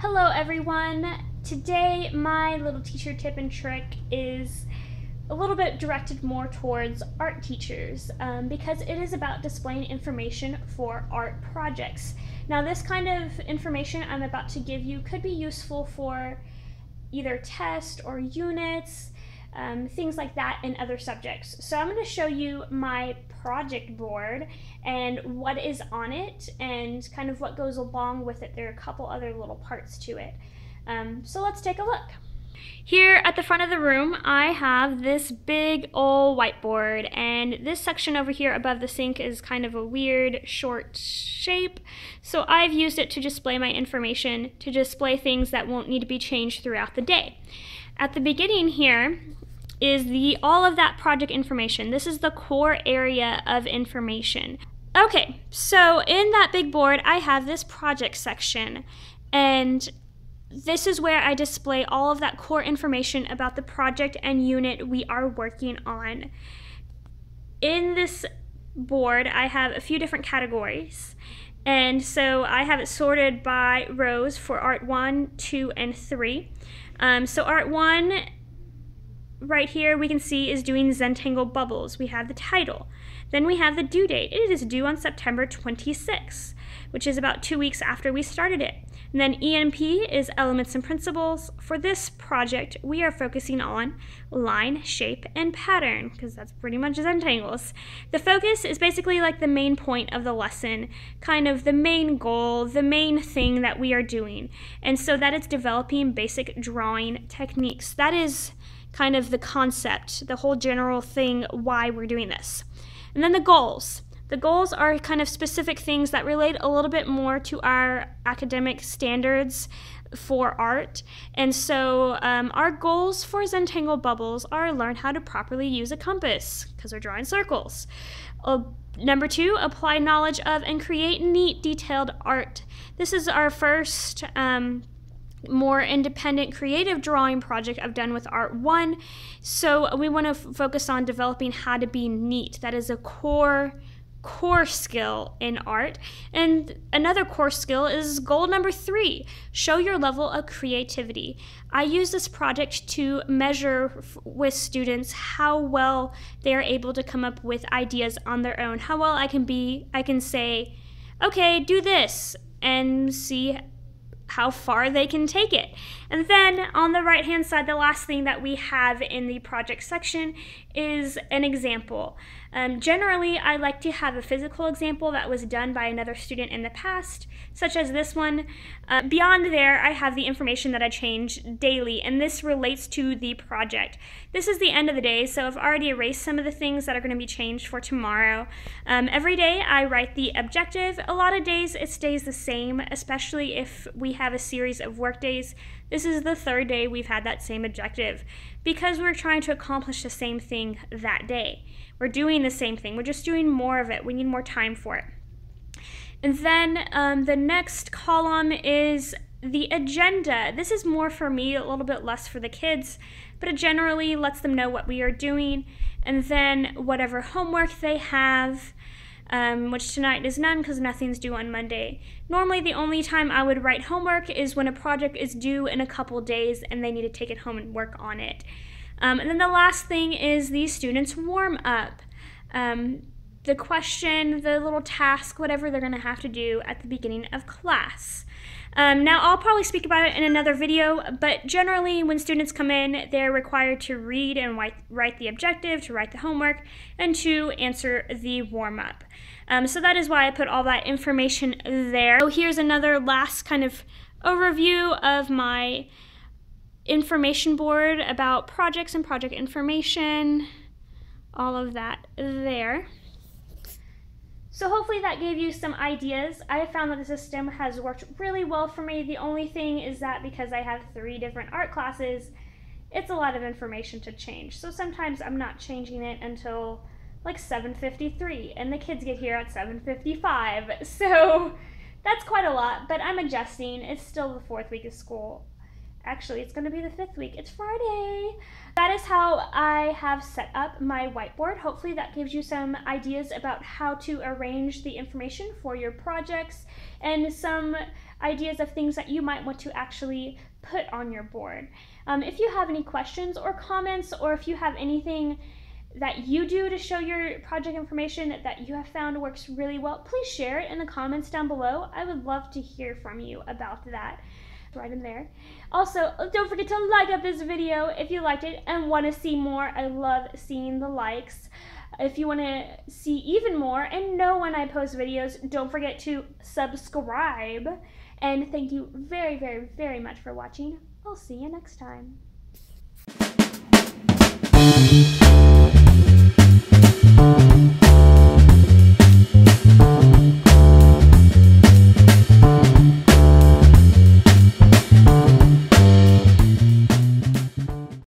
Hello everyone! Today my little teacher tip and trick is a little bit directed more towards art teachers because it is about displaying information for art projects. Now this kind of information I'm about to give you could be useful for either test or units, things like that in other subjects. So I'm going to show you my project board and what is on it and kind of what goes along with it. There are a couple other little parts to it. So let's take a look. Here at the front of the room, I have this big old whiteboard, and this section over here above the sink is kind of a weird short shape. So I've used it to display my information, to display things that won't need to be changed throughout the day. At the beginning here is all of that project information. This is the core area of information. Okay, so in that big board, I have this project section, and this is where I display all of that core information about the project and unit we are working on. In this board, I have a few different categories. And so I have it sorted by rows for Art 1, 2, and 3. So Art 1, right here, we can see is doing Zentangle bubbles. We have the title. Then we have the due date. It is due on September 26th, which is about 2 weeks after we started it. And then ENP is Elements and Principles. For this project, we are focusing on line, shape, and pattern, because that's pretty much Zentangles. The focus is basically like the main point of the lesson, kind of the main goal, the main thing that we are doing. And so that is developing basic drawing techniques. That is kind of the concept, the whole general thing, why we're doing this. And then the goals. The goals are kind of specific things that relate a little bit more to our academic standards for art. And so our goals for Zentangle bubbles are learn how to properly use a compass, because we're drawing circles. Number 2, apply knowledge of and create neat, detailed art. This is our first more independent creative drawing project I've done with Art 1. So we want to focus on developing how to be neat. That is a core skill in art. And another core skill is goal number 3, show your level of creativity. I use this project to measure with students how well they are able to come up with ideas on their own, how well I can say, okay, do this, and see how far they can take it. And then on the right hand side, the last thing that we have in the project section is an example. Generally, I like to have a physical example that was done by another student in the past, such as this one. Beyond there, I have the information that I change daily, and this relates to the project. This is the end of the day, so I've already erased some of the things that are going to be changed for tomorrow. Every day I write the objective. A lot of days it stays the same, especially if we have a series of work days. This is the 3rd day we've had that same objective because we're trying to accomplish the same thing that day. We're doing the same thing. We're just doing more of it. We need more time for it. And then the next column is the agenda. This is more for me, a little bit less for the kids, but it generally lets them know what we are doing. And then whatever homework they have, which tonight is none because nothing's due on Monday. Normally the only time I would write homework is when a project is due in a couple days and they need to take it home and work on it. And then the last thing is the students warm up. The question, the little task, whatever they're going to have to do at the beginning of class. Now I'll probably speak about it in another video, but generally when students come in, they're required to read and write the objective, to write the homework, and to answer the warm-up. So that is why I put all that information there. So here's another last kind of overview of my information board about projects and project information, all of that there. So hopefully that gave you some ideas. I have found that the system has worked really well for me. The only thing is that because I have 3 different art classes, it's a lot of information to change. So sometimes I'm not changing it until like 7:53 and the kids get here at 7:55. So that's quite a lot, but I'm adjusting. It's still the 4th week of school. Actually, it's going to be the 5th week. It's Friday. That is how I have set up my whiteboard. Hopefully that gives you some ideas about how to arrange the information for your projects and some ideas of things that you might want to actually put on your board. If you have any questions or comments, or if you have anything that you do to show your project information that you have found works really well, please share it in the comments down below. I would love to hear from you about that. Right in there. Also, don't forget to like up this video if you liked it and want to see more. I love seeing the likes. If you want to see even more and know when I post videos, don't forget to subscribe. And thank you very, very, very much for watching. I'll see you next time.